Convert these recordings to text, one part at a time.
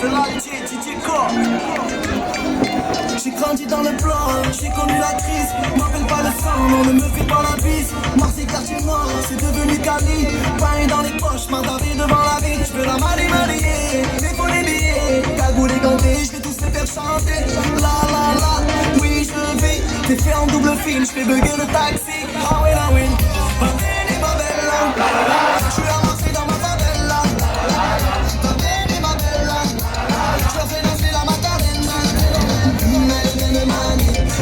C'est la DJ Core. J'ai grandi dans le plan, j'ai connu la crise. M'appelle pas le sang, non ne me fais pas la bise. Marseille quartier nord, c'est devenu Cali. Pain dans les poches, m'attarder devant la vie. J'veux la marier, mais faut les billets. Cagoule et ganté, j'vais tous les faire chanter. La la la, oui je vis. T'es fait en double film, j'fais bugger le taxi. Ah oui la win, va bene ma bella. J'suis à Marseille dans ma favela. Va bene ma bella. J'leur fais danser la Macarena.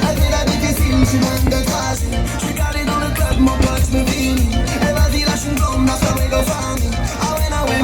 Elle fait la difficile, j'suis loin de facile. J'suis calé dans le club, mon pote, j'me vini. Et vas-y lâche une bombe, ma soeur et go famille. Ah ouais, ah ouais.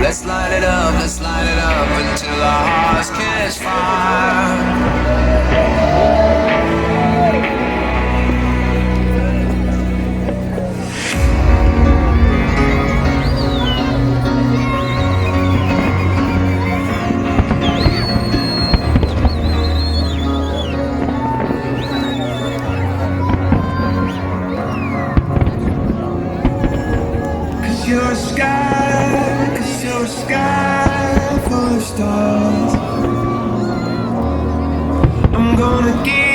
Let's light it up until our hearts catch fire. You're a sky, 'cause you're a sky full of stars. I'm gonna give